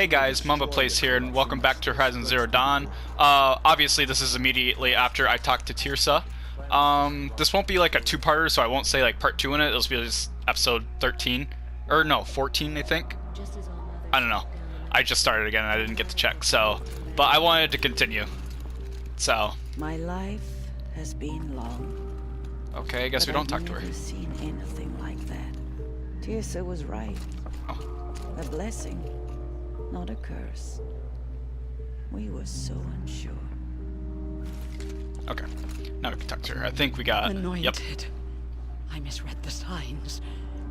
Hey guys, Mamba Place here, and welcome back to Horizon Zero Dawn. Obviously this is immediately after I talked to Tirsa. This won't be like a two-parter, so I won't say like part 2 in it. It'll be just episode 13. Or no, 14 I think? I don't know. I just started again and I didn't get to check, so... But I wanted to continue. So... My life has been long. Okay, I guess we don't talk to her. I've never seen anything like that. Tirsa was right. Oh. A blessing, not a curse. We were so unsure. Okay. Now we can talk to her. I think we got... Anointed. Yep. I misread the signs.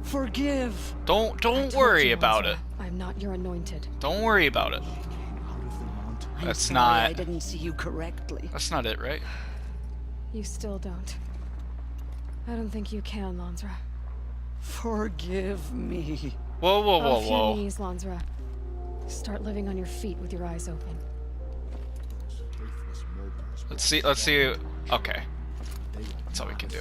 Forgive. Don't worry about it. I'm not your anointed. Don't worry about it. I'm sorry I didn't see you correctly. That's not it, right? You still don't. I don't think you can, Lansra. Forgive me. Whoa, whoa, whoa, Off whoa. your knees, Lansra. Start living on your feet with your eyes open. Let's see. Okay. That's all we can do.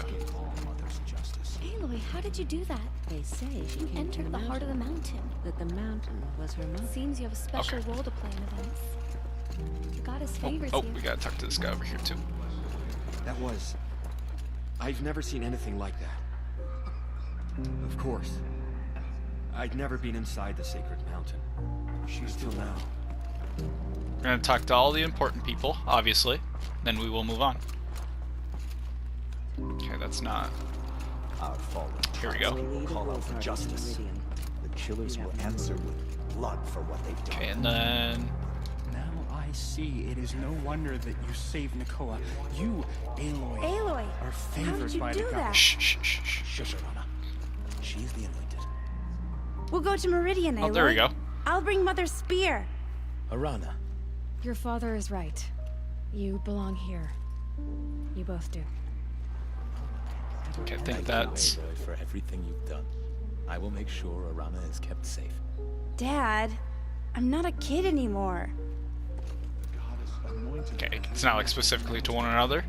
Aloy, how did you do that? They say she You came entered from the heart of the mountain. that the mountain was her mother. Seems you have a special Okay. role to play in events. The goddess favors Oh, you. we gotta talk to this guy over here too. That was... I've never seen anything like that. Of course. I'd never been inside the sacred mountain. Until now. We're gonna talk to all the important people, obviously. Then we will move on. Okay, that's not... Our fallen Here we go. will call out for justice. The killers will answer with blood for what they've done. Okay, and then... Now I see it is no wonder that you saved Nakoa. You, Aloy, Aloy, are how favored did you by do the that? gods. Shh, shh, shh, shh. Shush, Arana. She's the anointed. We'll go to Meridian, Aloy. Oh, there we go. I'll bring Mother's spear. Arana. Your father is right. You belong here. You both do. Okay, I think Thank you, that's... Aloy, for everything you've done. I will make sure Arana is kept safe. Dad, I'm not a kid anymore. Okay, it's not like specifically to one another.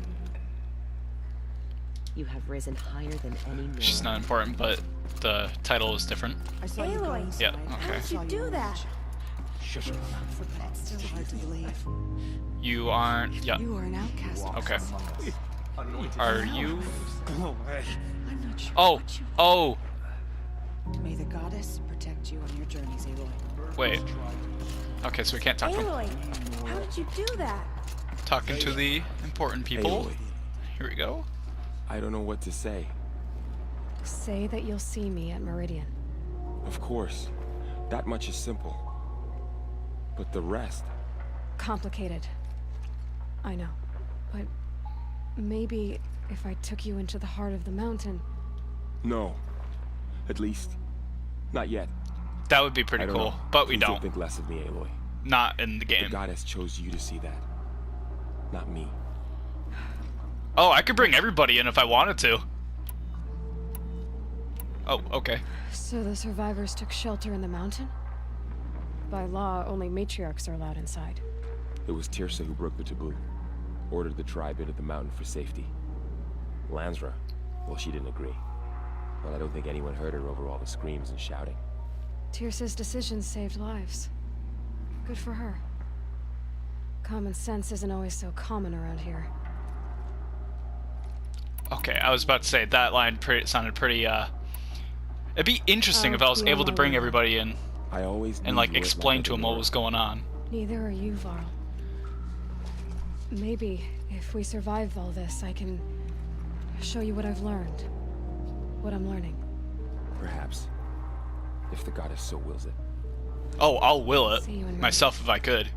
You have risen higher than any It's just not important, but the title is different. Aloy, Yeah, how okay. did you do that? Shush, Arana. That's still hard to believe. You aren't... Yeah, You are an outcast. okay. Are you... Go away. I'm not sure. Oh, what you... oh, May the goddess protect you on your journeys, Aloy. wait. Okay, so we can't talk to him. Aloy, how did you do that? Talking to the important people. Aloy, Here we go. I don't know what to say. Say that you'll see me at Meridian. Of course. That much is simple. But the rest... Complicated. I know. But maybe if I took you into the heart of the mountain... No. At least, not yet. That would be pretty I don't cool, know. but we Please don't. think less of me, Aloy. Not in the The game. goddess chose you to see that. Not me. Oh, I could bring everybody in if I wanted to. Oh, okay. So the survivors took shelter in the mountain? By law, only matriarchs are allowed inside. It was Tirsa who broke the taboo. Ordered the tribe into the mountain for safety. Lansra, well, she didn't agree. Well, I don't think anyone heard her over all the screams and shouting. Tirsa's decisions saved lives. Good for her. Common sense isn't always so common around here. Okay, I was about to say, that line sounded pretty, It'd be interesting if I was be on able to my bring way. everybody in I always and, knew like, you weren't explain like to them what was going on. Neither are you, Varl. Maybe, if we survive all this, I can show you what I've learned. What I'm learning. Perhaps. If the goddess so wills it. Oh, I'll will it. See you in Myself if I could.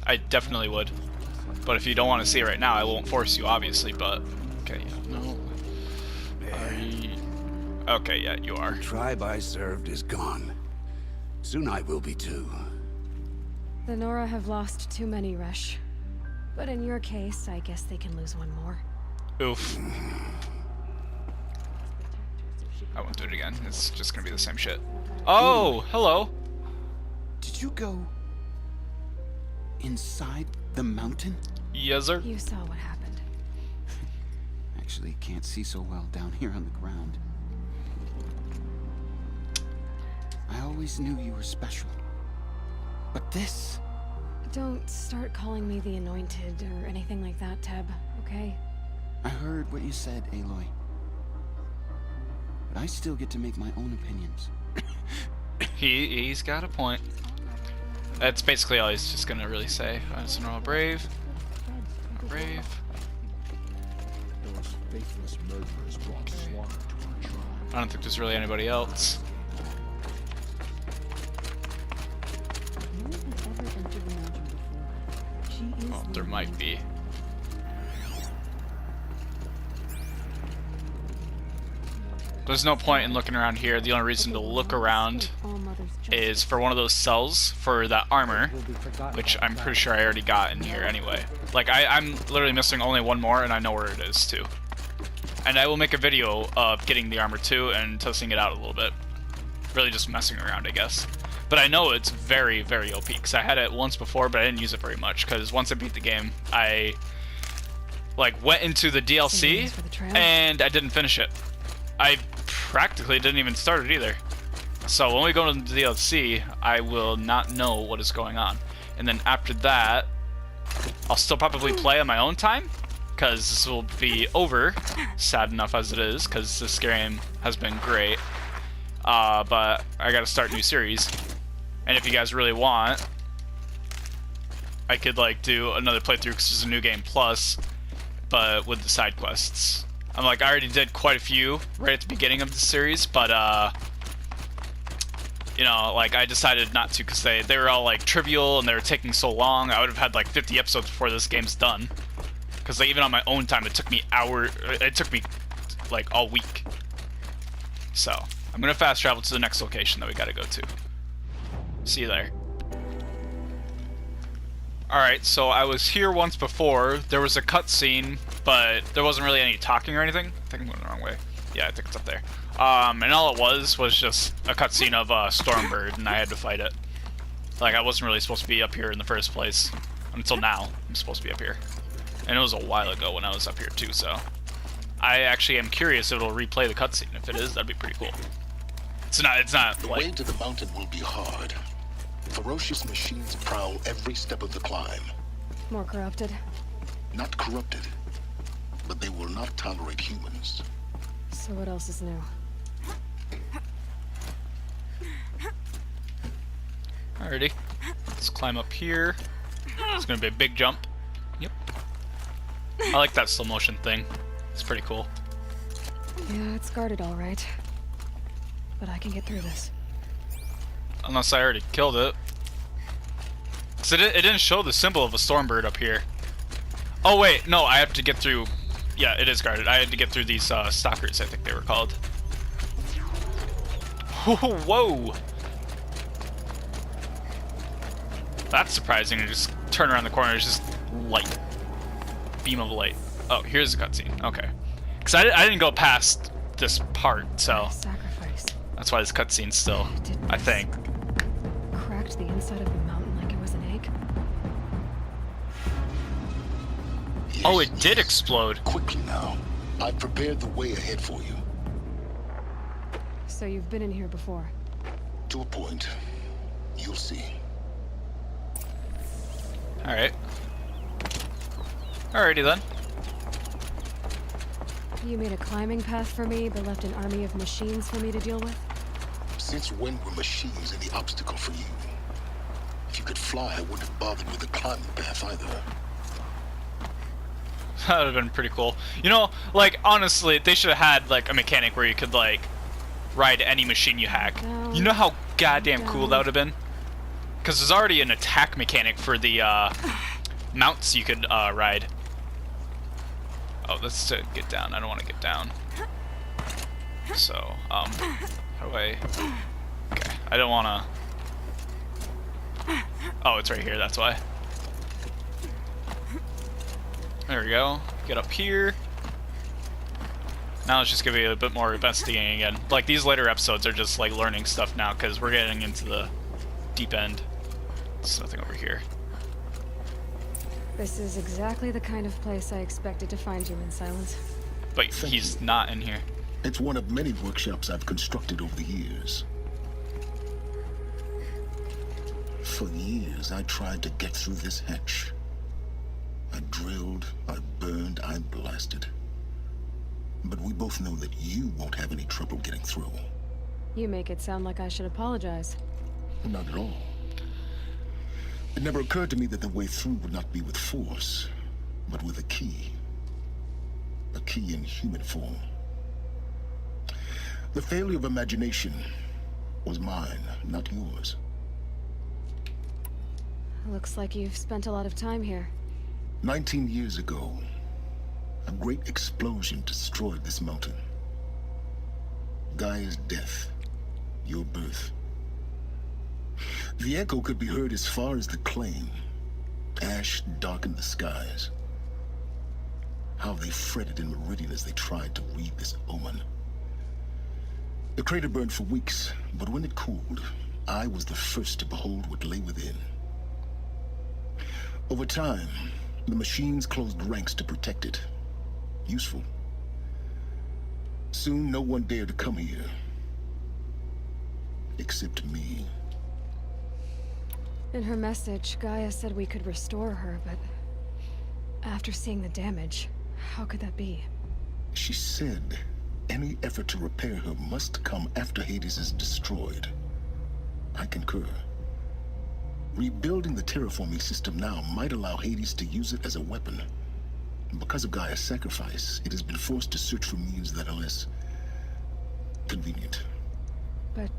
I definitely would. But if you don't want to see it right now, I won't force you, obviously, but... Okay, yeah, no. Are you... Okay, yeah, you are. The tribe I served is gone. Soon I will be too. The Nora have lost too many, Resh. But in your case, I guess they can lose one more. Oof. I won't do it again. It's just gonna be the same shit. Oh, hello. Did you go inside the mountain? Yes, sir. You saw what happened. Actually, can't see so well down here on the ground. I always knew you were special. But this... Don't start calling me the Anointed or anything like that, Teb, okay? I heard what you said, Aloy. But I still get to make my own opinions. He's got a point. That's basically all he's just gonna really say. It's a normal brave. Brave. Those faithless murderers brought slaughter to our tribe. I don't think there's really anybody else. Well, there might be. There's no point in looking around here. The only reason to look around is for one of those cells for that armor, which I'm pretty sure I already got in here anyway. Like, I'm literally missing only one more, and I know where it is, too. And I will make a video of getting the armor, too, and testing it out a little bit. Really just messing around, I guess. But I know it's very, very OP, because I had it once before, but I didn't use it very much, because once I beat the game, I, like, went into the DLC, and I didn't finish it. I practically didn't even start it either. So when we go into the DLC, I will not know what is going on. And then after that, I'll still probably play on my own time, because this will be over, sad enough as it is, because this game has been great. But I gotta start a new series. And if you guys really want, I could like do another playthrough because it's a new game plus, but with the side quests. I'm like, I already did quite a few right at the beginning of the series, but you know, like I decided not to because they were all like trivial and they were taking so long. I would have had like 50 episodes before this game's done. Because like, even on my own time, it took me like all week. So I'm gonna fast travel to the next location that we gotta go to. See you there. Alright, so I was here once before. There was a cutscene, but there wasn't really any talking or anything. I think I'm going the wrong way. Yeah, I think it's up there. And all it was just a cutscene of Stormbird, and I had to fight it. Like, I wasn't really supposed to be up here in the first place. Until now, I'm supposed to be up here. And it was a while ago when I was up here too, so... I actually am curious if it'll replay the cutscene. If it is, that'd be pretty cool. It's not The like... way to the mountain will be hard. Ferocious machines prowl every step of the climb. More corrupted. Not corrupted, but they will not tolerate humans. So what else is new? Alrighty. Let's climb up here. It's gonna be a big jump. Yep. I like that slow motion thing. It's pretty cool. Yeah, it's guarded all right. But I can get through this. Unless I already killed it. So it didn't show the symbol of a Stormbird up here. Oh wait, no, I have to get through... Yeah, it is guarded. I had to get through these stalkers, I think they were called. Whoa! That's surprising. You just turn around the corner, it's just light. Beam of light. Oh, here's the cutscene. Okay. Because I didn't go past this part, so... Sacrifice. That's why this cutscene's still, I think. Cracked the inside of the mountain like it was an egg? Yes, Oh, it did explode. Quickly now. I've prepared the way ahead for you. So you've been in here before? To a point. You'll see. Alright. Alrighty then. You made a climbing path for me, but left an army of machines for me to deal with? Since when were machines any obstacle for you? If you could fly, I wouldn't have bothered with the climbing path either. That would have been pretty cool. You know, like, honestly, they should have had, like, a mechanic where you could, like, ride any machine you hack. You know how goddamn cool that would have been? Because there's already an attack mechanic for the, mounts you could, ride. Oh, let's get down. I don't want to get down. So, how do I... Okay, I don't want to... Oh, it's right here, that's why. There we go. Get up here. Now it's just gonna be a bit more investigating again. Like, these later episodes are just, like, learning stuff now, because we're getting into the deep end. There's nothing over here. This is exactly the kind of place I expected to find you in, Silence. But he's not in here. It's one of many workshops I've constructed over the years. For years, I tried to get through this hatch. I drilled, I burned, I blasted. But we both know that you won't have any trouble getting through. You make it sound like I should apologize. Not at all. It never occurred to me that the way through would not be with force, but with a key. A key in human form. The failure of imagination was mine, not yours. Looks like you've spent a lot of time here. 19 years ago, a great explosion destroyed this mountain. Gaia's death, your birth. The echo could be heard as far as the claim. Ash darkened the skies. How they fretted in Meridian as they tried to read this omen. The crater burned for weeks, but when it cooled, I was the first to behold what lay within. Over time, the machines closed ranks to protect it. Useful. Soon, no one dared to come here. Except me. In her message, Gaia said we could restore her, but after seeing the damage, how could that be? She said any effort to repair her must come after Hades is destroyed. I concur. Rebuilding the terraforming system now might allow Hades to use it as a weapon. Because of Gaia's sacrifice, it has been forced to search for means that are less convenient. But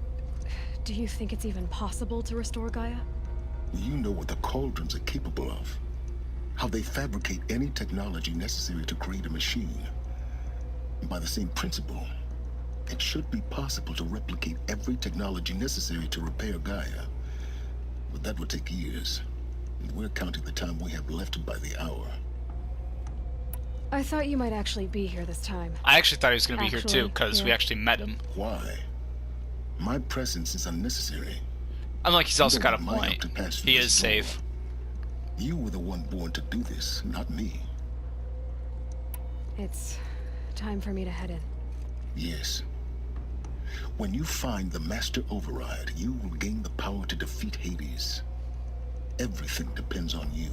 do you think it's even possible to restore Gaia? You know what the Cauldrons are capable of. How they fabricate any technology necessary to create a machine. And by the same principle, it should be possible to replicate every technology necessary to repair Gaia. But that would take years. And we're counting the time we have left by the hour. I thought you might actually be here this time. I actually thought he was going to be here too, because yeah. we actually met him. Why? My presence is unnecessary. Unlike he's also got a Mind point. to pass through He this is door. safe. You were the one born to do this, not me. It's time for me to head in. Yes. When you find the Master Override, you will gain the power to defeat Hades. Everything depends on you.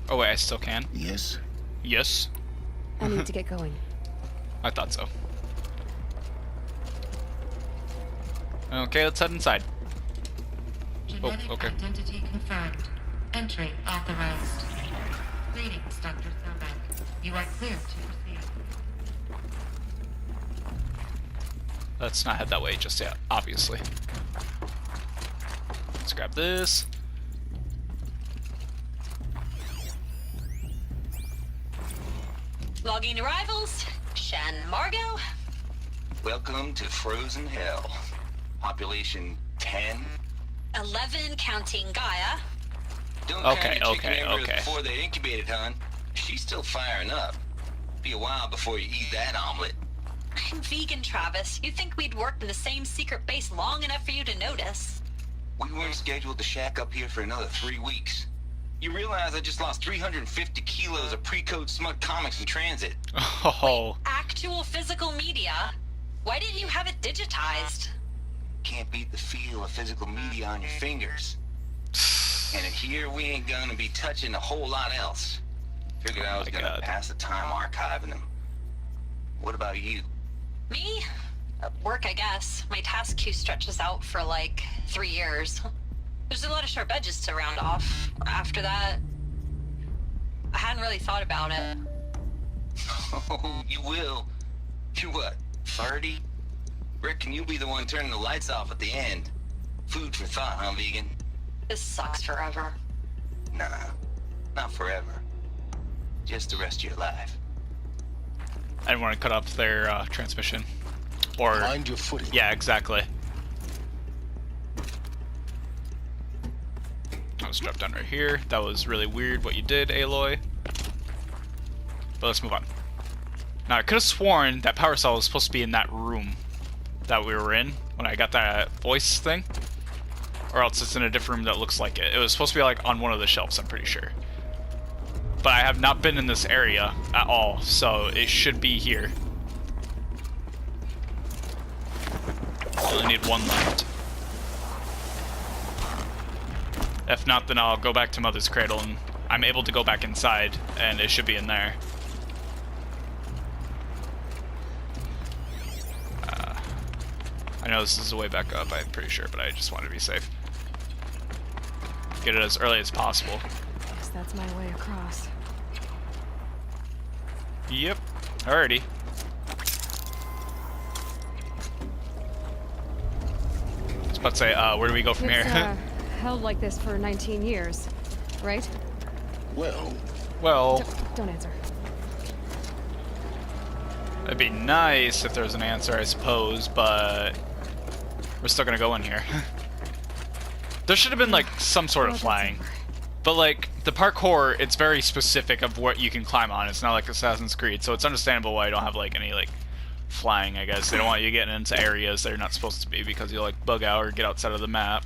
Oh wait, I still can? Yes? Yes. I need to get going. I thought so. Okay, let's head inside. Genetic okay. identity confirmed. Entry authorized. Greetings, Dr. Thurbeck. You are clear to proceed. Let's not head that way just yet, obviously. Let's grab this. Logging arrivals. Shan Margot. Welcome to Frozen Hell. Population 10. 11 counting Gaia. Don't Okay, count your chicken okay, embryos okay. before they're incubated, hon. She's still firing up. Be a while before you eat that omelet. I'm vegan, Travis. You'd think we'd worked in the same secret base long enough for you to notice. We weren't scheduled to shack up here for another 3 weeks. You realize I just lost 350 kilos of pre-code smut comics in transit. Oh. Actual physical media? Why didn't you have it digitized? Can't beat the feel of physical media on your fingers. And in here, we ain't gonna be touching a whole lot else. Figured I was gonna pass the time archiving them. What about you? Me? Work, I guess. My task queue stretches out for like 3 years. There's a lot of sharp edges to round off. After that, I hadn't really thought about it. Oh, you will. You're what, 30? Reckon you'll be the one turning the lights off at the end. Food for thought, huh, vegan? This sucks forever. Nah, not forever. Just the rest of your life. I didn't want to cut off their transmission. Or... Mind your footing. Yeah, exactly. I was dropped down right here. That was really weird what you did, Aloy. But let's move on. Now, I could have sworn that power cell was supposed to be in that room that we were in when I got that voice thing. Or else it's in a different room that looks like it. It was supposed to be like on one of the shelves, I'm pretty sure. But I have not been in this area at all, so it should be here. only need one left. If not, then I'll go back to Mother's Cradle, and I'm able to go back inside, and it should be in there. I know this is a way back up, I'm pretty sure, but I just want to be safe. Get it as early as possible. Guess that's my way across. Yep. Alrighty. I was about to say, where do we go from It's, here? held like this for 19 years, right? Well... Don't answer. It'd be nice if there was an answer, I suppose, but... we're still gonna go in here. There should have been, like, some sort of flying. But, like, the parkour, it's very specific of what you can climb on. It's not like Assassin's Creed, so it's understandable why you don't have, like, any, like, flying, I guess. They don't want you getting into areas that you're not supposed to be because you'll, like, bug out or get outside of the map.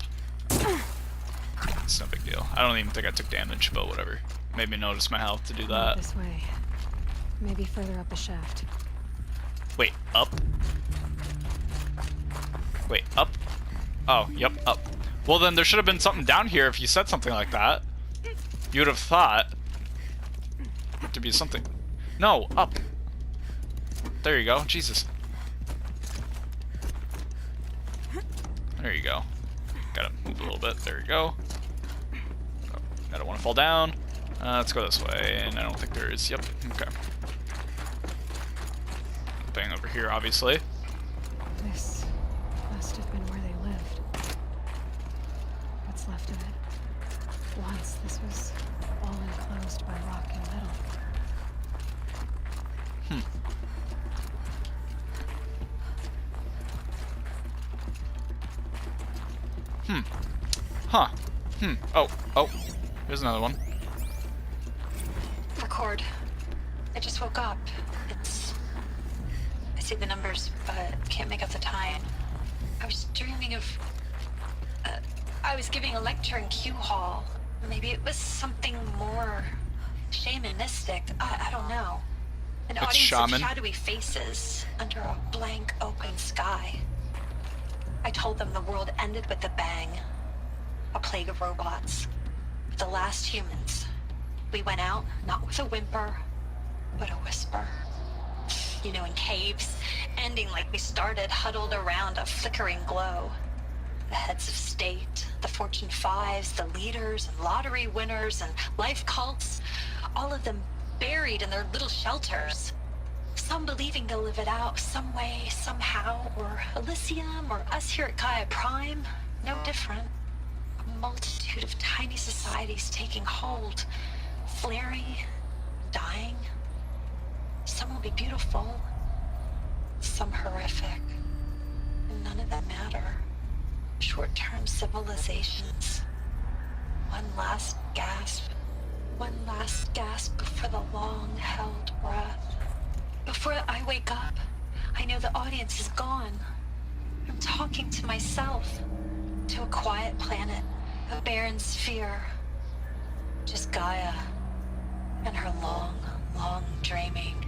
It's no big deal. I don't even think I took damage, but whatever. Made me notice my health to do that. This way. Maybe further up the shaft. Wait, up? Wait, up? Oh, yep, up. Well, then there should have been something down here if you said something like that. You would have thought to be something. No, up. There you go. Jesus. There you go. Gotta move a little bit. There you go. Oh, I don't want to fall down. Let's go this way, and I don't think there is. Yep. Okay. Nothing over here, obviously. This must have been where they lived. What's left of it. Once this was all enclosed by rock and metal. Huh. Oh. Here's another one. Record. I just woke up. I see the numbers, but can't make out the time. I was dreaming of... I was giving a lecture in Q Hall. Maybe it was something more shamanistic. I don't know. An audience shaman. of shadowy faces under a blank open sky. I told them the world ended with a bang. A plague of robots. The last humans. We went out, not with a whimper, but a whisper. You know, in caves, ending like we started, huddled around a flickering glow. The heads of state, the Fortune 5s, the leaders, and lottery winners, and life cults, all of them buried in their little shelters. Some believing they'll live it out some way, somehow, or Elysium, or us here at Gaia Prime, no different. A multitude of tiny societies taking hold, flaring, dying. Some will be beautiful, some horrific, and none of them matter. Short-term civilizations. One last gasp before the long-held breath. Before I wake up, I know the audience is gone. I'm talking to myself, to a quiet planet, a barren sphere. Just Gaia and her long, long dreaming.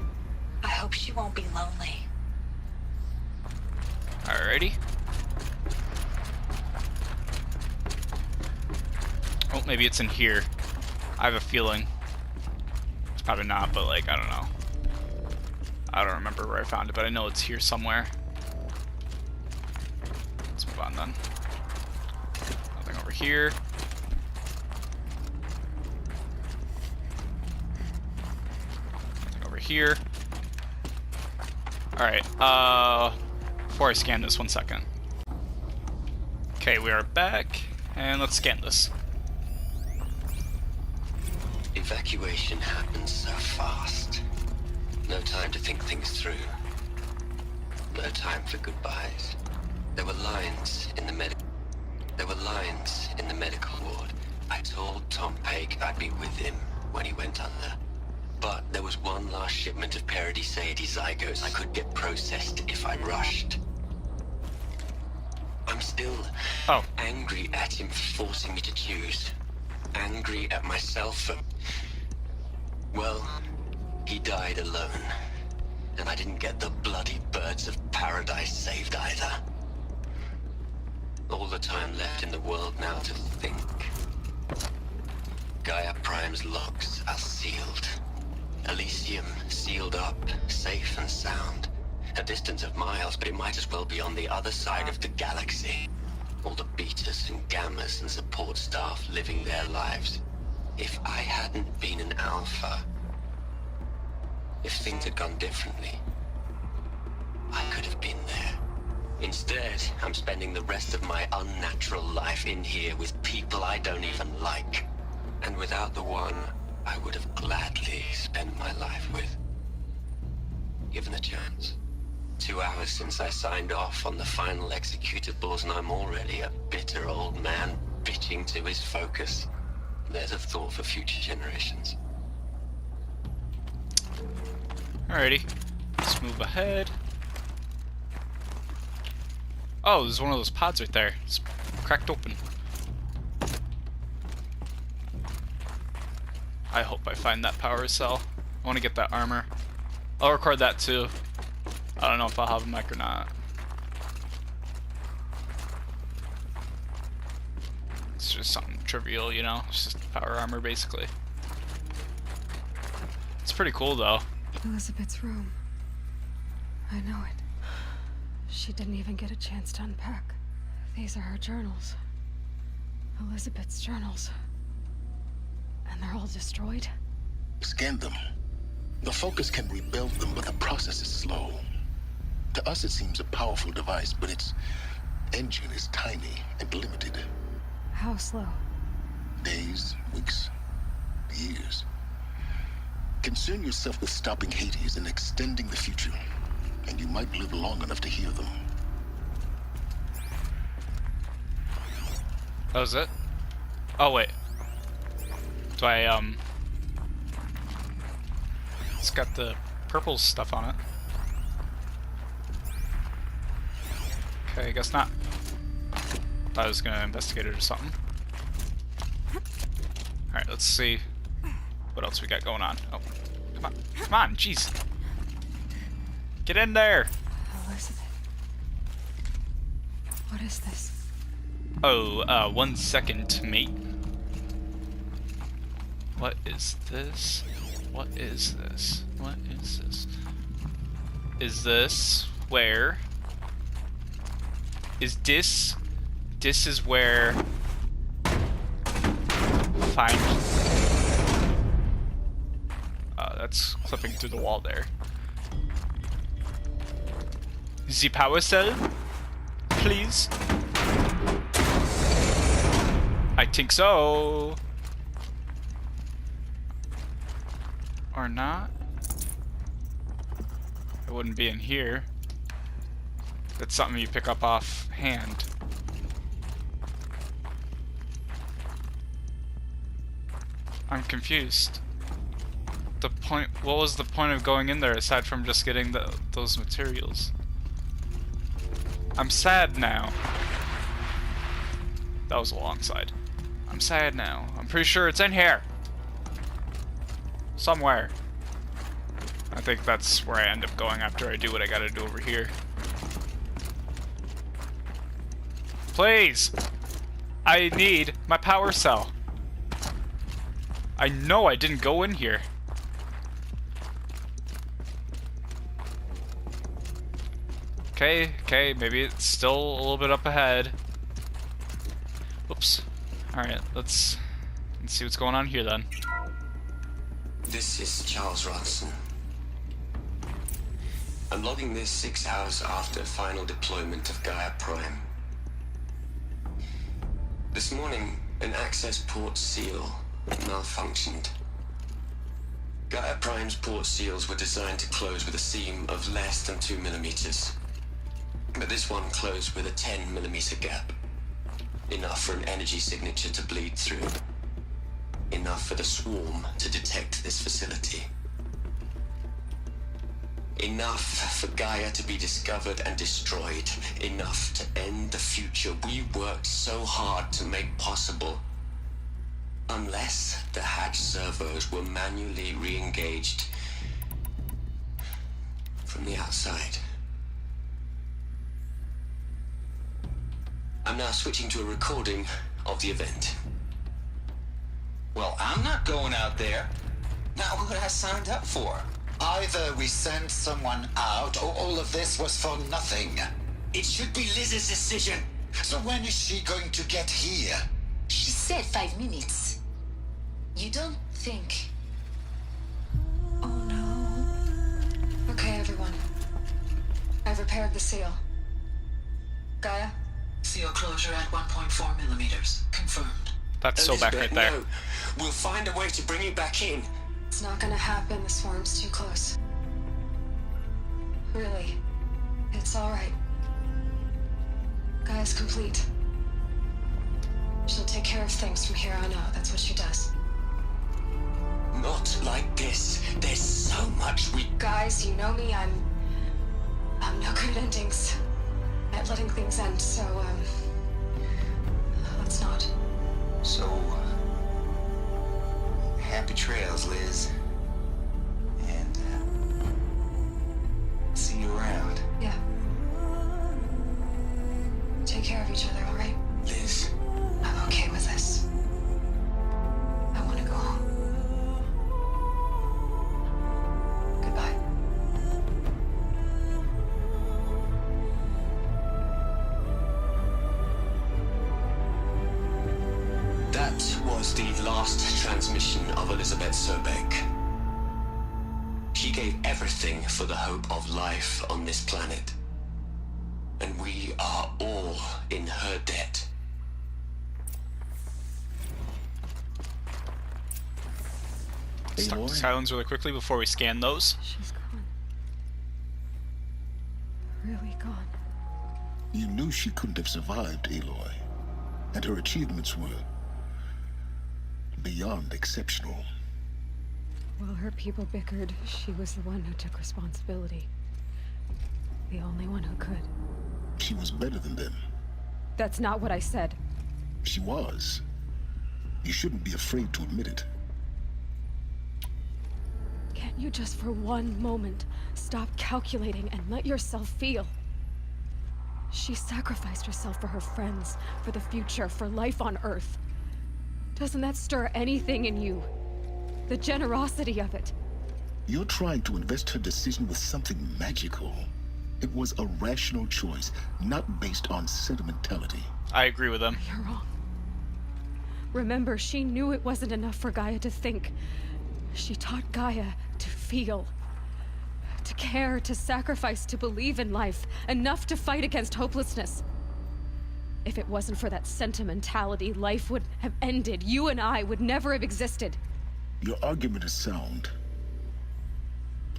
I hope she won't be lonely. Alrighty. Oh, maybe it's in here. I have a feeling. It's probably not, but like, I don't know. I don't remember where I found it, but I know it's here somewhere. Let's move on then. Nothing over here. Nothing over here. Alright, before I scan this, 1 second. Okay, we are back, and let's scan this. Evacuation happens so fast. No time to think things through. No time for goodbyes. There were lines in the medical ward. I told Tom Pake I'd be with him when he went under. But there was one last shipment of Paradis-Sadie zygotes I could get processed if I rushed. I'm still angry at him for forcing me to choose. Angry at myself for... Well, he died alone. And I didn't get the bloody birds of paradise saved either. All the time left in the world now to think. Gaia Prime's locks are sealed. Elysium sealed up, safe and sound. A distance of miles, but it might as well be on the other side of the galaxy. All the betas and gammas and support staff living their lives. If I hadn't been an alpha, if things had gone differently, I could have been there. Instead, I'm spending the rest of my unnatural life in here with people I don't even like. And without the one I would have gladly spent my life with. Given the chance. 2 hours since I signed off on the final executables, and I'm already a bitter old man bitching to his focus. There's a thought for future generations. Alrighty, let's move ahead. Oh, there's one of those pods right there. It's cracked open. I hope I find that power cell. I want to get that armor. I'll record that too. I don't know if I'll have a mic or not. It's just something trivial, you know? It's just power armor, basically. It's pretty cool, though. Elizabeth's room. I know it. She didn't even get a chance to unpack. These are her journals. Elizabeth's journals. And they're all destroyed? Scan them. The Focus can rebuild them, but the process is slow. To us it seems a powerful device, but its engine is tiny and limited. How slow? Days, weeks, years. Concern yourself with stopping Hades and extending the future, and you might live long enough to hear them. That was it? Oh, wait. Do I, it's got the purple stuff on it. Okay, I guess not. Thought I was gonna investigate it or something. Alright, let's see what else we got going on. Oh, come on, jeez. Get in there! Elizabeth. What is this? Oh, 1 second, mate. What is this? What is this? What is this? Is this where? Is this? This is where? Find. That's clipping through the wall there. The power cell, please. I think so. Or not? It wouldn't be in here. That's something you pick up off hand. I'm confused. The point. What was the point of going in there aside from just getting those materials? I'm sad now. That was a long side. I'm sad now. I'm pretty sure it's in here. Somewhere. I think that's where I end up going after I do what I gotta do over here. Please! I need my power cell. I know I didn't go in here. Okay, maybe it's still a little bit up ahead. Oops. Alright, let's see what's going on here then. This is Charles Rodson. I'm logging this 6 hours after final deployment of Gaia Prime. This morning, an access port seal malfunctioned. Gaia Prime's port seals were designed to close with a seam of less than 2 millimeters. But this one closed with a 10 millimeter gap. Enough for an energy signature to bleed through. Enough for the swarm to detect this facility. Enough for Gaia to be discovered and destroyed. Enough to end the future we worked so hard to make possible. Unless the hatch servos were manually re-engaged from the outside. I'm now switching to a recording of the event. Well, I'm not going out there. Not what I signed up for. Either we send someone out, or all of this was for nothing. It should be Liz's decision. So when is she going to get here? She said 5 minutes. You don't think... Oh no. Okay, everyone. I've repaired the seal. Gaia? Seal closure at 1.4 millimeters. Confirmed. That's so back right there. No. We'll find a way to bring it back in. It's not gonna happen. The swarm's too close. Really. It's alright. Gaia's complete. She'll take care of things from here on out. That's what she does. Not like this. There's so much we... Guys, you know me. I'm no good at endings. At letting things end, so, let's not. So, happy trails, Liz. And, see you around. Yeah. Take care of each other, alright? Liz. I'm okay with this. I want to go home. Goodbye. That was the last transmission of Elizabeth Sobek. She gave everything for the hope of life on this planet. And we are all in her debt. Stuck to silence really quickly before we scan those. She's gone. Really gone. You knew she couldn't have survived, Aloy. And her achievements were beyond exceptional. While her people bickered, she was the one who took responsibility. The only one who could. She was better than them. That's not what I said. She was. You shouldn't be afraid to admit it. Can't you just for one moment stop calculating and let yourself feel? She sacrificed herself for her friends, for the future, for life on Earth. Doesn't that stir anything in you? The generosity of it. You're trying to invest her decision with something magical. It was a rational choice, not based on sentimentality. I agree with them. You're wrong. Remember, she knew it wasn't enough for Gaia to think. She taught Gaia to feel. To care, to sacrifice, to believe in life. Enough to fight against hopelessness. If it wasn't for that sentimentality, life would have ended. You and I would never have existed. Your argument is sound.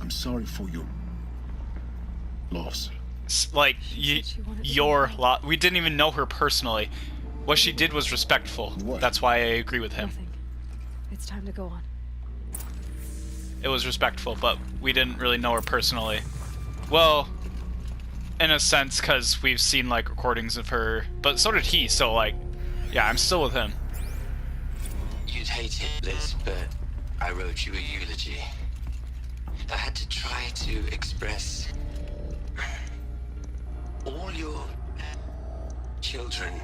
I'm sorry for your loss. Like, your lot. We didn't even know her personally. What she did was respectful. What? That's why I agree with him. Nothing. It's time to go on. It was respectful, but we didn't really know her personally. Well, in a sense, because we've seen, like, recordings of her, but so did he, so, like, yeah, I'm still with him. You'd hate it, Liz, but I wrote you a eulogy. I had to try to express all your children.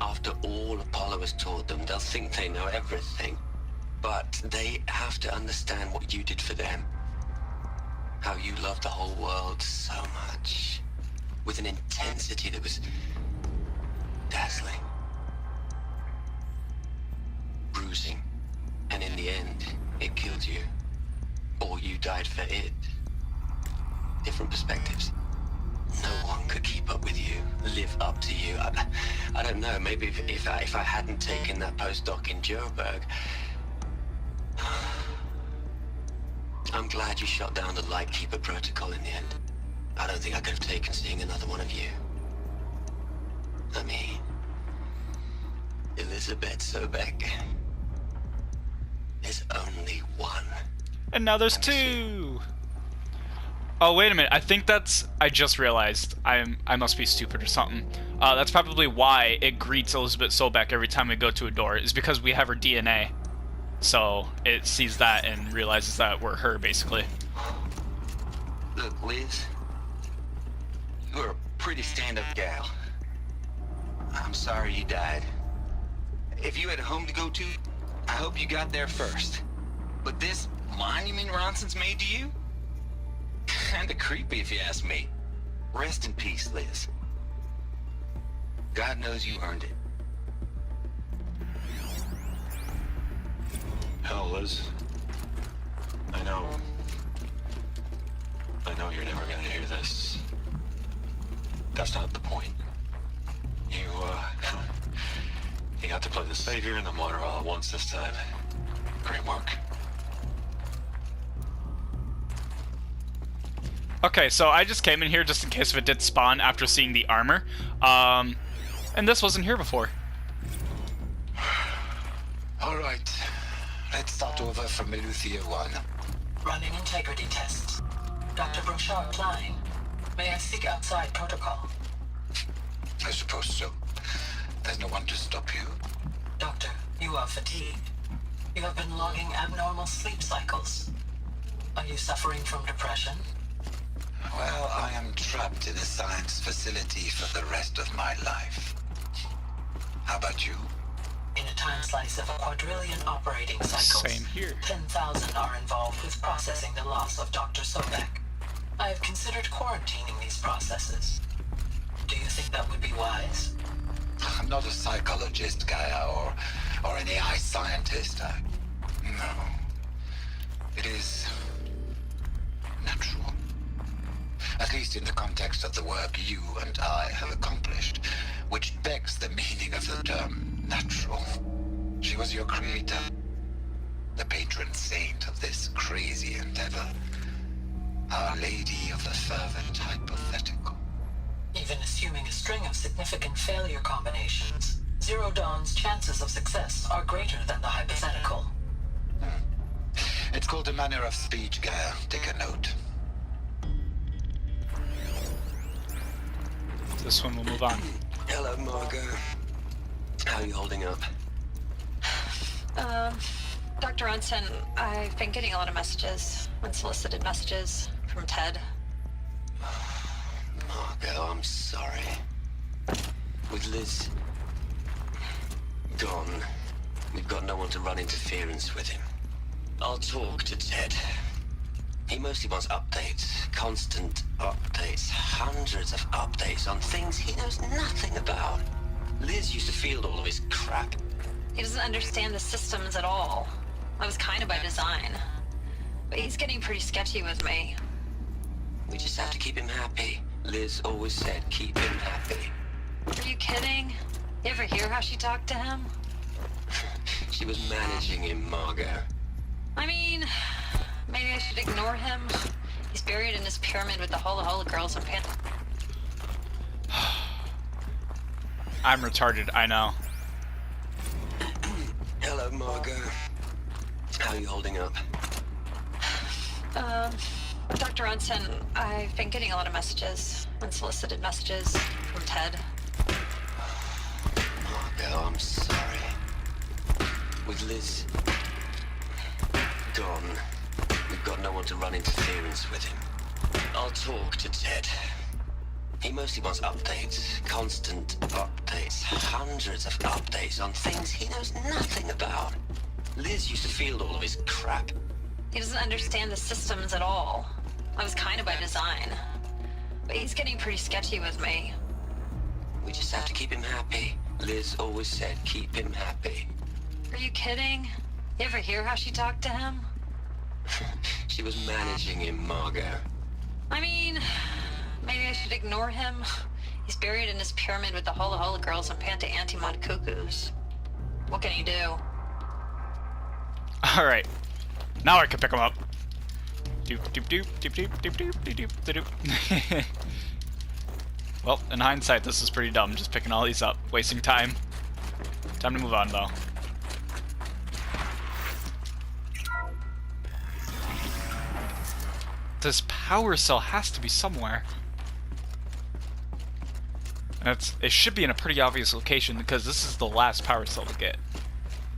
After all Apollo has taught them, they'll think they know everything. But they have to understand what you did for them. How you loved the whole world so much. With an intensity that was dazzling. Bruising. And in the end, it killed you. Or you died for it. Different perspectives. No one could keep up with you, live up to you. I don't know, maybe if I hadn't taken that postdoc in Joburg. I'm glad you shot down the Lightkeeper protocol in the end. I don't think I could have taken seeing another one of you. I mean, Elizabeth Sobek. There's only one. And now there's two! Oh, wait a minute. I think that's... I just realized. I must be stupid or something. That's probably why it greets Elizabeth Sobek every time we go to a door, is because we have her DNA. So it sees that and realizes that we're her, basically. Look, Liz. You're a pretty stand-up gal. I'm sorry you died. If you had a home to go to, I hope you got there first. But this monument Ronson's made to you? Kinda creepy if you ask me. Rest in peace, Liz. God knows you earned it. Hell, Liz. I know you're never gonna hear this. That's not the point. You got to play the savior and the martyr all at once this time. Great work. Okay, so I just came in here just in case if it did spawn after seeing the armor. And this wasn't here before. All right. Let's start over from Eleuthia 1. Running integrity tests. Dr. Brochard Klein, may I speak outside protocol? I suppose so. There's no one to stop you. Doctor, you are fatigued. You have been logging abnormal sleep cycles. Are you suffering from depression? Well, I am trapped in a science facility for the rest of my life. How about you? In a time slice of a quadrillion operating cycles, Same here. 10,000 are involved with processing the loss of Dr. Sobek. I have considered quarantining these processes. Do you think that would be wise? I'm not a psychologist, Gaia, or an AI scientist. No. It is natural. At least in the context of the work you and I have accomplished, which begs the meaning of the term natural. She was your creator, the patron saint of this crazy endeavor. Our Lady of the Fervent Hypothetical. Even assuming a string of significant failure combinations, Zero Dawn's chances of success are greater than the hypothetical. It's called a manner of speech, Gaia. Take a note. This one will move on. Hello, Margot. How are you holding up? Dr. Ronson, I've been getting a lot of messages, unsolicited messages from Ted. Margot, I'm sorry. With Liz gone, we've got no one to run interference with him. I'll talk to Ted. He mostly wants updates, constant updates, hundreds of updates on things he knows nothing about. Liz used to field all of his crap. He doesn't understand the systems at all. That was kind of by design. But he's getting pretty sketchy with me. We just have to keep him happy. Liz always said keep him happy. Are you kidding? You ever hear how she talked to him? She was managing him, Margot. I mean, maybe I should ignore him. He's buried in his pyramid with the Hola Hola girls and Pan. I'm retarded, I know. Hello, Margot. How are you holding up? Dr. Ronson, I've been getting a lot of messages, unsolicited messages from Ted. Margot, I'm sorry. With Liz gone, we've got no one to run interference with him. I'll talk to Ted. He mostly wants updates, constant updates, hundreds of updates on things he knows nothing about. Liz used to field all of his crap. He doesn't understand the systems at all. That was kind of by design. But he's getting pretty sketchy with me. We just have to keep him happy. Liz always said keep him happy. Are you kidding? You ever hear how she talked to him? She was managing him, Margot. I mean, maybe I should ignore him. He's buried in his pyramid with the Hola Hola girls and Panta Antimod cuckoos. What can he do? Alright. Now I can pick him up. Doop doop doop doop doop doop doop doop doop. Well, in hindsight, this is pretty dumb, just picking all these up. Wasting time. Time to move on, though. This power cell has to be somewhere. And it should be in a pretty obvious location, because this is the last power cell to get.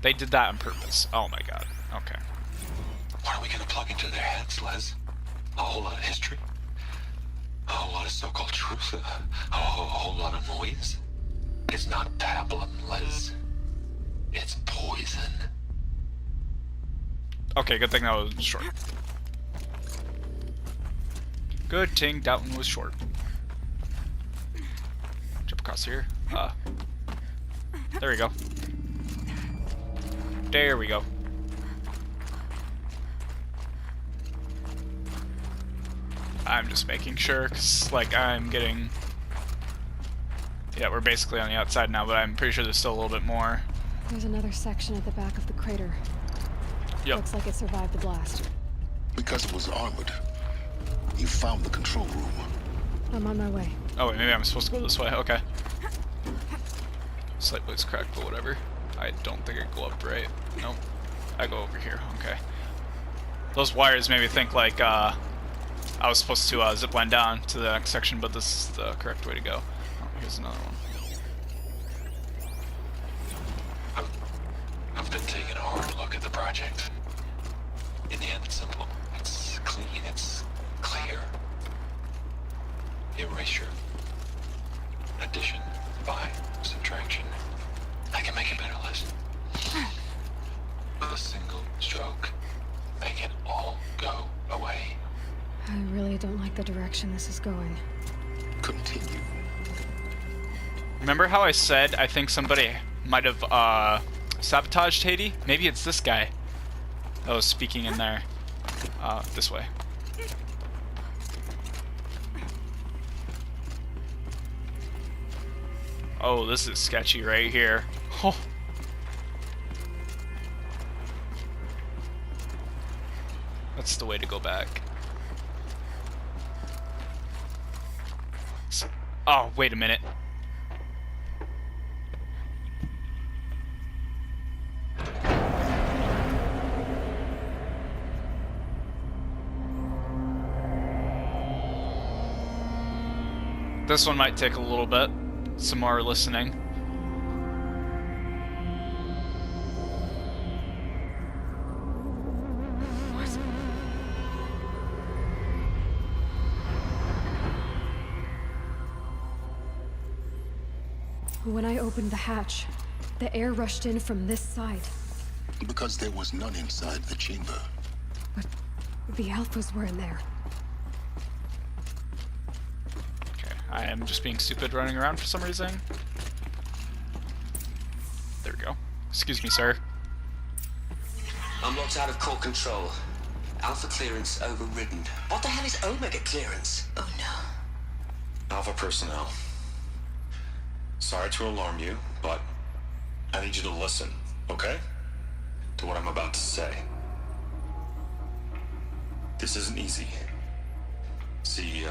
They did that on purpose. Oh my god. Okay. What are we gonna plug into their heads, Les? A whole lot of history? A whole lot of so-called truth? A whole lot of noise? It's not pablum, Liz. It's poison. Okay, good thing that was short. Good thing that one was short. Jump across here. There we go. There we go. I'm just making sure, cause like I'm getting. Yeah, we're basically on the outside now, but I'm pretty sure there's still a little bit more. There's another section at the back of the crater. Yep. Looks like it survived the blast. Because it was armored, you found the control room. I'm on my way. Oh wait, maybe I'm supposed to go this way. Okay. Slight voice crack, but whatever. I don't think I go up right. Nope. I go over here. Okay. Those wires made me think like I was supposed to zipline down to the next section, but this is the correct way to go. Oh, here's another one. I've been taking a hard look at the project. In the end, it's simple. It's clean. It's clear. Erasure. Addition. By. Subtraction. I can make a better list. With a single stroke. Make it all go away. I really don't like the direction this is going. Continue. Remember how I said I think somebody might have sabotaged Haiti? Maybe it's this guy that was speaking in there. This way. Oh, this is sketchy right here. Oh. That's the way to go back. Oh, wait a minute. This one might take a little bit. Some more listening. When I opened the hatch, the air rushed in from this side. Because there was none inside the chamber. But the alphas were in there. Okay, I am just being stupid running around for some reason. There we go. Excuse me, sir. I'm locked out of core control. Alpha clearance overridden. What the hell is Omega clearance? Oh no. Alpha personnel. Sorry to alarm you, but I need you to listen, okay? To what I'm about to say. This isn't easy. See,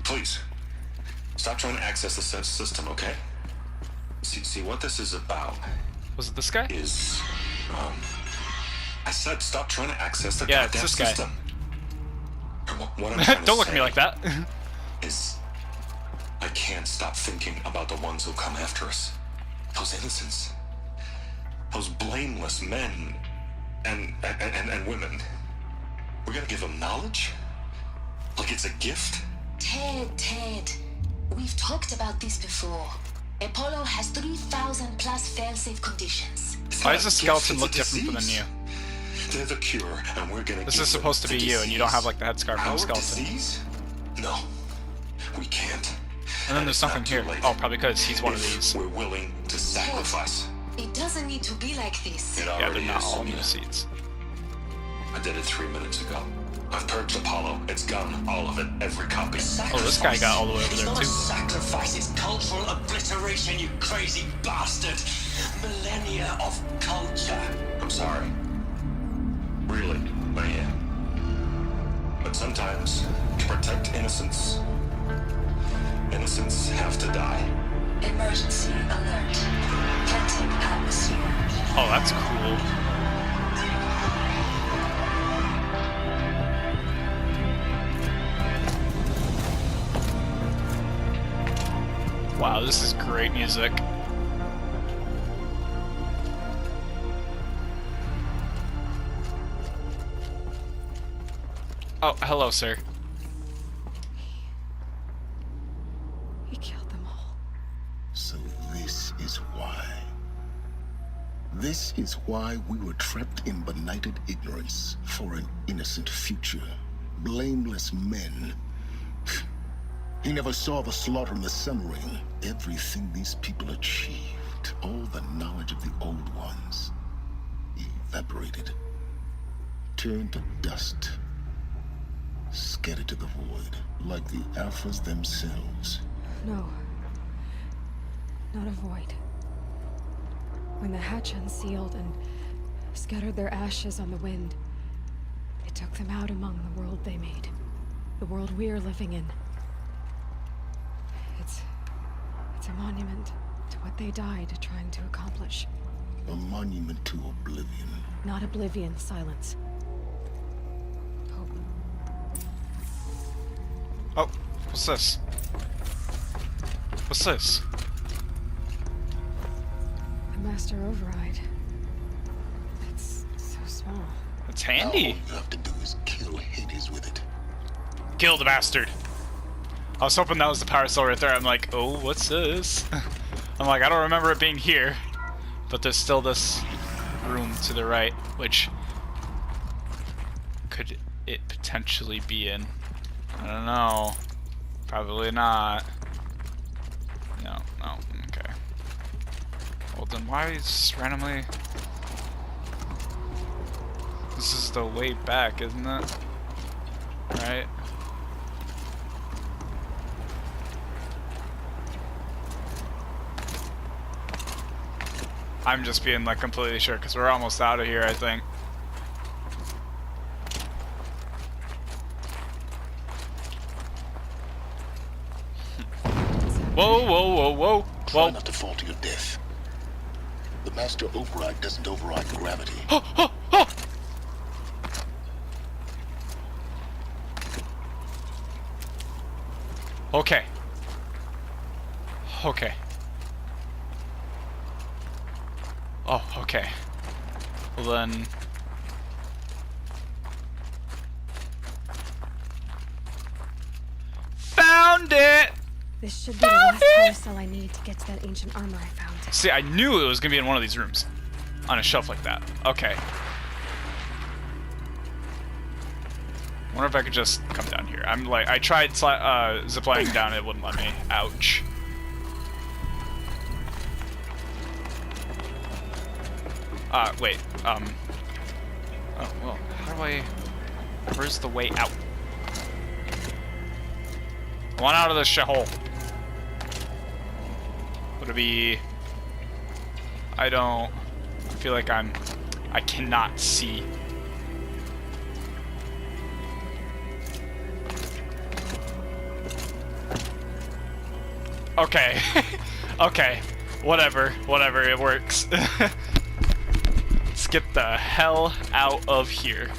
please, stop trying to access the system, okay? See what this is about. Was it this guy? Is, I said stop trying to access the yeah, goddamn it's this guy. system. What I'm trying to Don't look say at me like that. is I can't stop thinking about the ones who come after us. Those innocents. Those blameless men and women. We're gonna give them knowledge? Like it's a gift? Ted. We've talked about this before. Apollo has 3,000 plus fail-safe conditions. Why does the skeleton look different from the new? They're the cure, and we're gonna. This is supposed to be you, and you don't have like the headscarf on the skeleton. Disease? No, we can't. And then there's something here. Oh, probably because he's one of these. We're willing to sacrifice. It doesn't need to be like this. It Yeah, already they're not is, all new Sonia. seats. I did it 3 minutes ago. I've purged Apollo. It's gone. All of it. Every copy. Oh, this guy got all the way over It's there not a too. sacrifice, it's cultural obliteration, you crazy bastard. Millennia of culture. I'm sorry. Really, I am. But sometimes, to protect innocence, innocents have to die. Emergency alert. Planting atmosphere. Oh, that's cool. Wow, this is great music. He Oh, hello, sir. This is why we were trapped in benighted ignorance for an innocent future. Blameless men. He never saw the slaughter in the Sun Ring. Everything these people achieved, all the knowledge of the old ones, evaporated, turned to dust, scattered to the void, like the Alphas themselves. No. Not a void. When the hatch unsealed and scattered their ashes on the wind, it took them out among the world they made. The world we're living in. It's a monument to what they died trying to accomplish. A monument to oblivion. Not oblivion, silence. Hope. Oh, what's this? What's this? A master override. It's so small. It's handy. All you have to do is kill Hades with it. Kill the bastard. I was hoping that was the power cell right there. I'm like, oh, what's this? I'm like, I don't remember it being here. But there's still this room to the right, which could it potentially be in? I don't know. Probably not. No, okay. Well then why is randomly... This is the way back, isn't it? Right? I'm just being like completely sure because we're almost out of here, I think. Whoa, whoa, whoa, whoa. Try not to fall to your death. The master override doesn't override gravity. Okay. Okay. Oh, okay. Well then... Found it! This should be the last power cell I need to get to that ancient armor I found. See, I knew it was gonna be in one of these rooms. On a shelf like that. Okay. Wonder if I could just come down here. I'm like, I tried ziplining down, it wouldn't let me. Ouch. Wait, oh, well, how do I... Where's the way out? I want out of this shithole. Would it be... I feel like I cannot see. Okay. Okay. Whatever, it works. Let's get the hell out of here.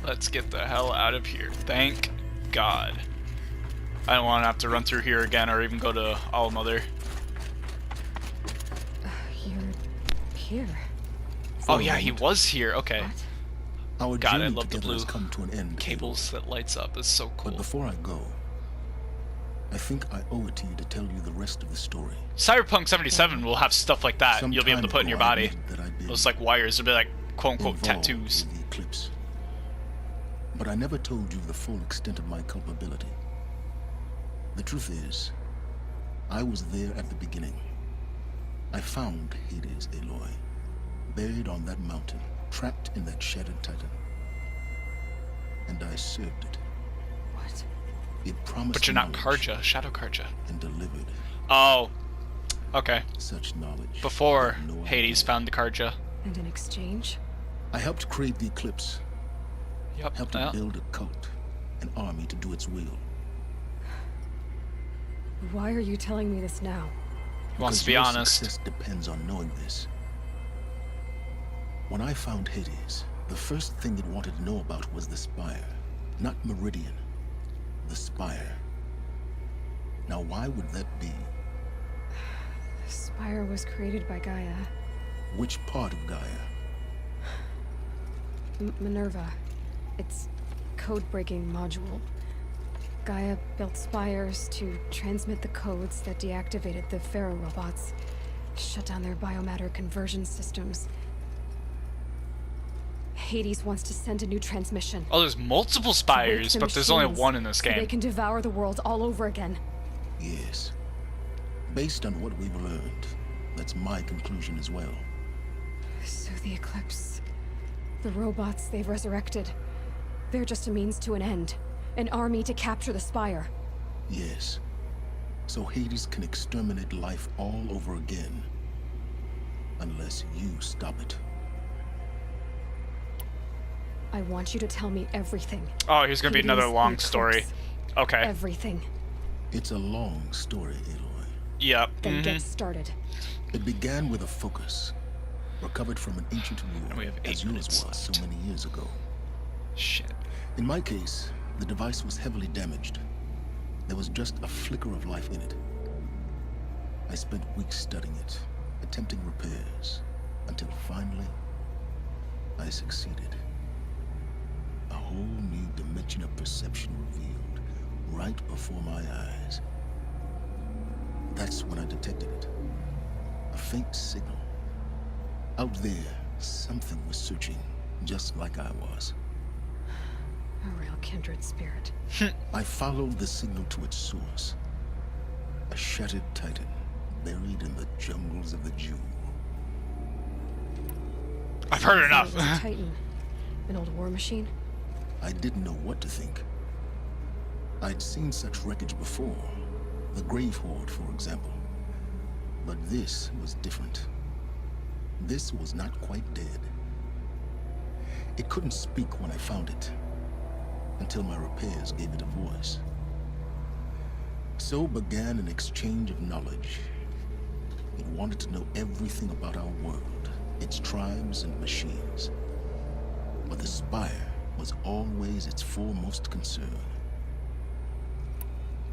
Let's get the hell out of here. Thank God. I don't want to have to run through here again or even go to All Mother. You're here. Oh yeah, he was here. Okay. Our God, I journey love the together blue has come to an end, cables that lights up. It's so cool. But before I go, I think I owe it to you to tell you the rest of the story. Cyberpunk 77 will have stuff like that. You'll be able to put in your body. Those like wires. It'll be like quote-unquote tattoos. The eclipse. But I never told you the full extent of my culpability. The truth is, I was there at the beginning. I found Hades, Aloy, buried on that mountain, trapped in that shattered titan. And I served it. What? It promised. But you're not Karja, Shadow Karja. And delivered. Oh. Okay. Such knowledge. Before Hades found the Karja. And in exchange? I helped create the eclipse. Yep. Helped to build a cult, an army to do its will. Why are you telling me this now? He wants to be honest. Success depends on knowing this. When I found Hades, the first thing it wanted to know about was the Spire. Not Meridian. The Spire. Now why would that be? The Spire was created by Gaia. Which part of Gaia? Minerva. It's code-breaking module. Gaia built spires to transmit the codes that deactivated the Pharaoh robots. Shut down their biomatter conversion systems. Hades wants to send a new transmission. Oh, there's multiple spires, but there's only one in this game. So they can devour the world all over again. Yes. Based on what we've learned, that's my conclusion as well. So the Eclipse, the robots they've resurrected, they're just a means to an end. An army to capture the Spire. Yes. So Hades can exterminate life all over again. Unless you stop it. I want you to tell me everything. Oh, here's gonna be another long story. Okay. Everything. It's a long story, Aloy. Yep. Then get started. It began with a focus. Recovered from an ancient ruin, as yours was so many years ago. Shit. In my case, the device was heavily damaged. There was just a flicker of life in it. I spent weeks studying it, attempting repairs, until finally, I succeeded. A whole new dimension of perception revealed, right before my eyes. That's when I detected it. A faint signal. Out there, something was searching, just like I was. A real kindred spirit. I followed the signal to its source. A shattered titan, buried in the jungles of the Jew. I've heard enough. It was a titan. An old war machine? I didn't know what to think. I'd seen such wreckage before. The Grave Horde, for example. But this was different. This was not quite dead. It couldn't speak when I found it, until my repairs gave it a voice. So began an exchange of knowledge. It wanted to know everything about our world, its tribes and machines. But the Spire was always its foremost concern.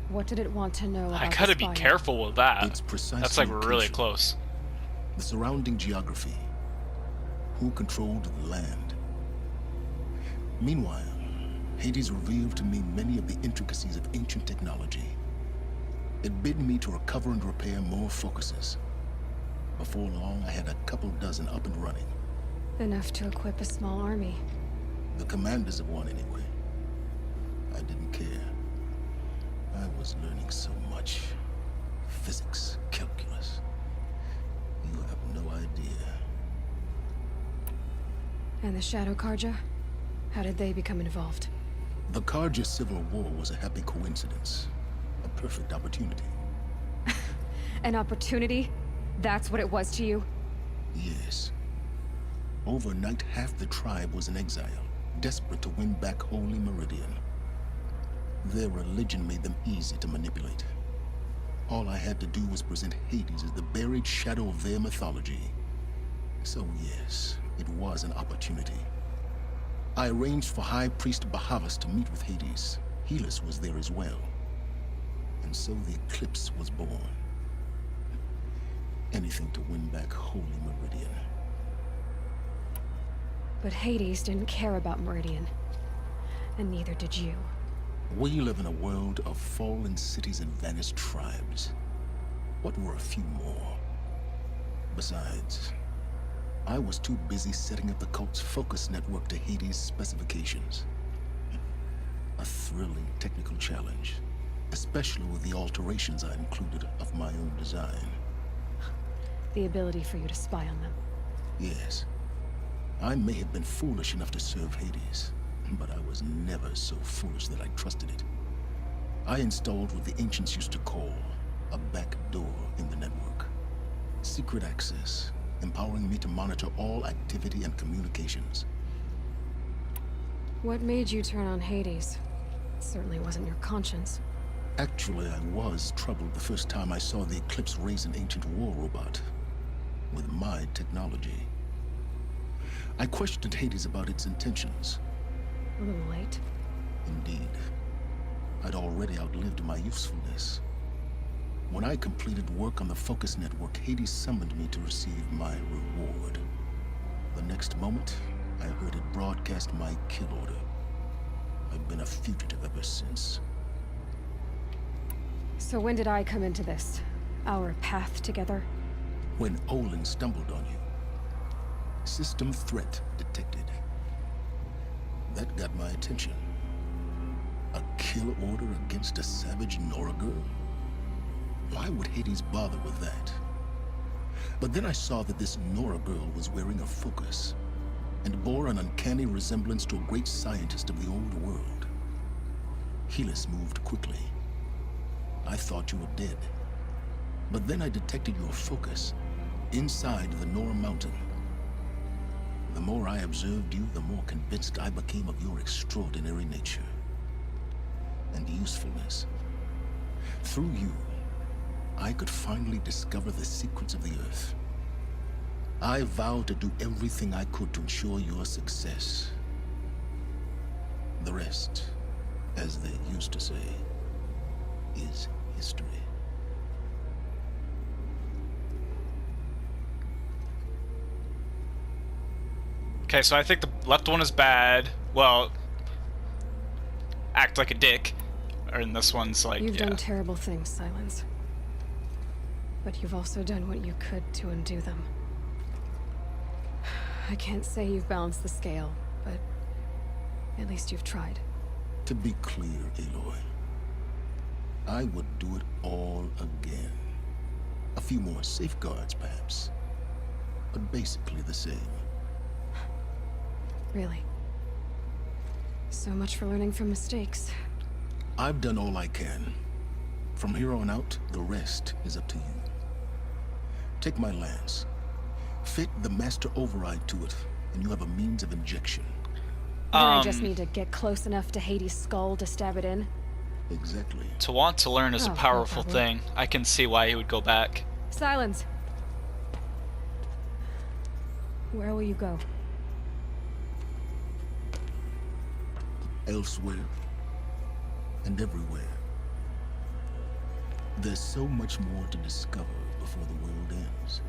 What did it want to know about I gotta the be Spire? careful with that. Its precise That's like really location, close. the surrounding geography, who controlled the land. Meanwhile, Hades revealed to me many of the intricacies of ancient technology. It bid me to recover and repair more focuses. Before long, I had a couple dozen up and running. Enough to equip a small army. The commanders of one, anyway. I didn't care. I was learning so much. Physics, calculus. You have no idea. And the Shadow Karja? How did they become involved? The Karja Civil War was a happy coincidence. A perfect opportunity. An opportunity? That's what it was to you? Yes. Overnight, half the tribe was in exile, desperate to win back Holy Meridian. Their religion made them easy to manipulate. All I had to do was present Hades as the buried shadow of their mythology. So yes, it was an opportunity. I arranged for High Priest Bahavas to meet with Hades. Helis was there as well. And so the Eclipse was born. Anything to win back Holy Meridian. But Hades didn't care about Meridian. And neither did you. We live in a world of fallen cities and vanished tribes. What were a few more? Besides, I was too busy setting up the cult's focus network to Hades' specifications. A thrilling technical challenge, especially with the alterations I included of my own design. The ability for you to spy on them. Yes. I may have been foolish enough to serve Hades, but I was never so foolish that I trusted it. I installed what the ancients used to call a back door in the network. Secret access, empowering me to monitor all activity and communications. What made you turn on Hades? It certainly wasn't your conscience. Actually, I was troubled the first time I saw the Eclipse raise an ancient war robot with my technology. I questioned Hades about its intentions. A little late. Indeed. I'd already outlived my usefulness. When I completed work on the Focus Network, Hades summoned me to receive my reward. The next moment, I heard it broadcast my kill order. I've been a fugitive ever since. So when did I come into this? Our path together? when Olin stumbled on you. System threat detected. That got my attention. A kill order against a savage Nora girl? Why would Hades bother with that? But then I saw that this Nora girl was wearing a focus and bore an uncanny resemblance to a great scientist of the old world. Helis moved quickly. I thought you were dead. But then I detected your focus inside the Nora mountain. The more I observed you, the more convinced I became of your extraordinary nature and usefulness. Through you, I could finally discover the secrets of the Earth. I vowed to do everything I could to ensure your success. The rest, as they used to say, is history. Okay, so I think the left one is bad. Well, act like a dick. Or in this one's like, You've done terrible things, Silence. But you've also done what you could to undo them. I can't say you've balanced the scale, but at least you've tried. To be clear, Aloy, I would do it all again. A few more safeguards, perhaps. But basically the same. Really? So much for learning from mistakes. I've done all I can. From here on out, the rest is up to you. Take my lance. Fit the master override to it, and you have a means of injection. Then I just need to get close enough to Hades' skull to stab it in? Exactly. To want to learn is a powerful thing. I can see why he would go back. Silence! Where will you go? Elsewhere. And everywhere. There's so much more to discover before the world ends.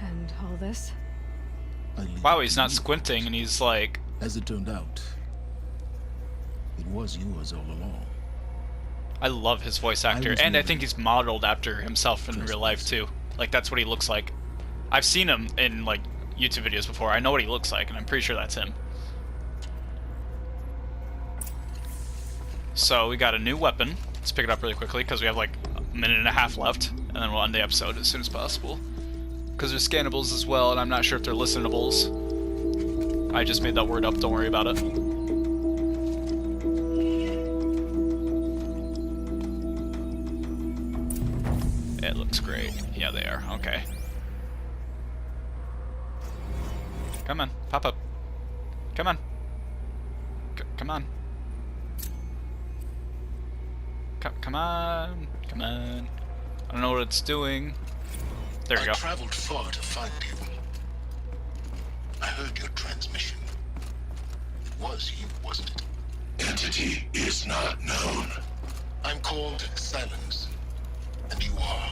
And all this? Wow, he's not squinting and he's like... As it turned out, it was yours all along. I love his voice actor, and I think he's modeled after himself in real life too. Like, that's what he looks like. I've seen him in, like, YouTube videos before. I know what he looks like, and I'm pretty sure that's him. So, we got a new weapon. Let's pick it up really quickly, because we have, like, a minute and a half left, and then we'll end the episode as soon as possible. Because there's scannables as well, and I'm not sure if they're listenables. I just made that word up, don't worry about it. It looks great. Yeah, they are. Okay. Come on, pop up. Come on. Come on. Come on. Come on. I don't know what it's doing. There we go. I traveled far to find you. I heard your transmission. It was you, wasn't it? Entity is not known. I'm called Silence. And you are.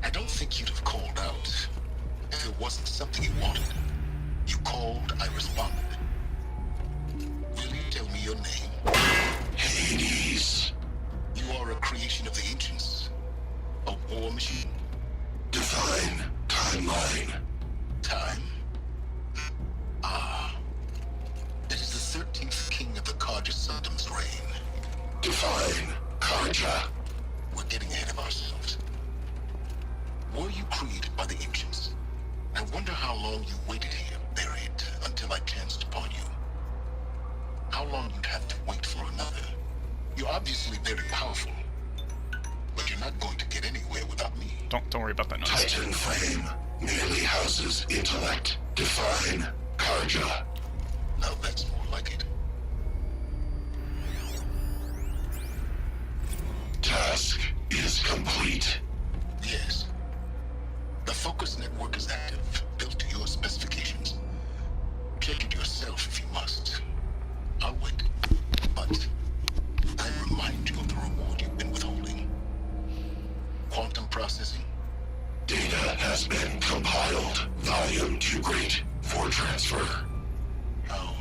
I don't think you'd have called out if it wasn't something you wanted. You called, I responded. Will you tell me your name? Hades. You are a creation of the ancients. A war machine. Divine timeline. Time? Ah. It is the 13th king of the Karja Sanctum's reign. Divine Karja. We're getting ahead of ourselves. Were you created by the ancients? I wonder how long you waited here, buried, until I chanced upon you. How long you'd have to wait for another. You're obviously very powerful, but you're not going to get anywhere without me. Don't worry about that noise. Titan flame merely houses intellect. Divine Karja. Now that's more like it. Task is complete. Yes. The focus network is active, built to your specifications. Check it yourself if you must. I'll wait. But I remind you of the reward you've been withholding. Quantum processing. Data has been compiled. Volume too great for transfer. How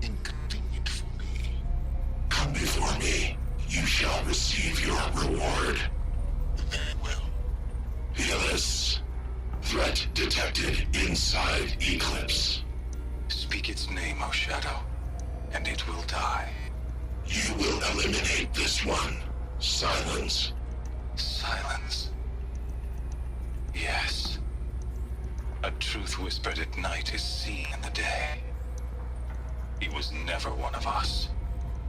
inconvenient for me. Come before me. You shall receive your reward. Very well. The threat detected inside Eclipse. Speak its name, O Shadow, and it will die. You will eliminate this one. Silence. Silence. Yes. A truth whispered at night is seen in the day. He was never one of us.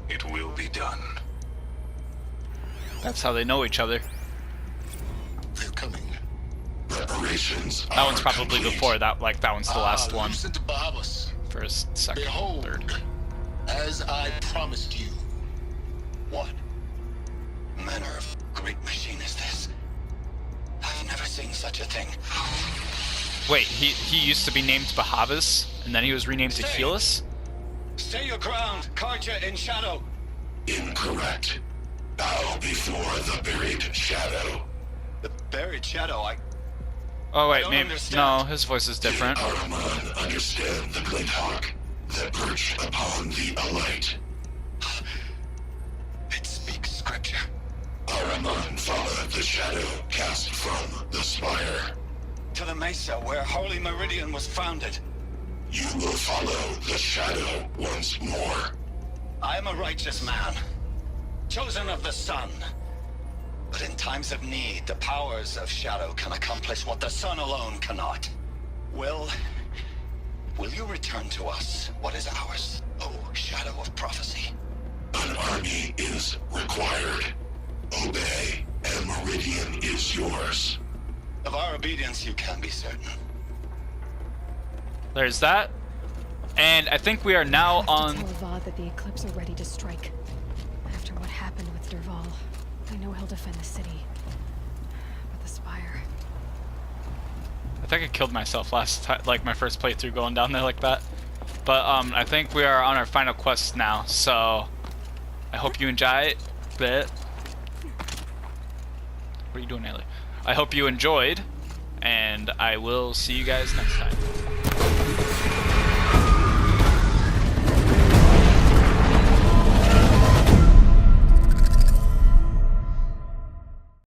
It will be done. That's how they know each other. They're coming. Preparations. That one's probably complete. before that. Like that one's the last one. Lucent Bahavas. First, second, Behold, third. as I promised you. What manner of great machine is this? I've never seen such a thing. Wait, he used to be named Bahavas, and then he was renamed to Keyless? Stay your ground, Karja in Shadow. Incorrect. Bow before the buried shadow. The buried shadow, Oh I wait, don't maybe understand. no, his voice is different. Did Ahriman understand the glint hawk that perched upon the alight? It speaks scripture. Ahriman followed the shadow cast from the spire. To the mesa where Holy Meridian was founded. You will follow the shadow once more. I am a righteous man, chosen of the sun. But in times of need, the powers of shadow can accomplish what the sun alone cannot. Will you return to us what is ours, O shadow of prophecy? An army is required. Obey, and Meridian is yours. Of our obedience you can be certain. There's that. And I think we are now on... Tell Avad that the Eclipse are ready to strike. After what happened with Derval, I know he'll defend the city. But the Spire... I think I killed myself last time, like my first playthrough going down there like that. But I think we are on our final quest now, so I hope you enjoy it. What are you doing, Ellie? I hope you enjoyed, and I will see you guys next time.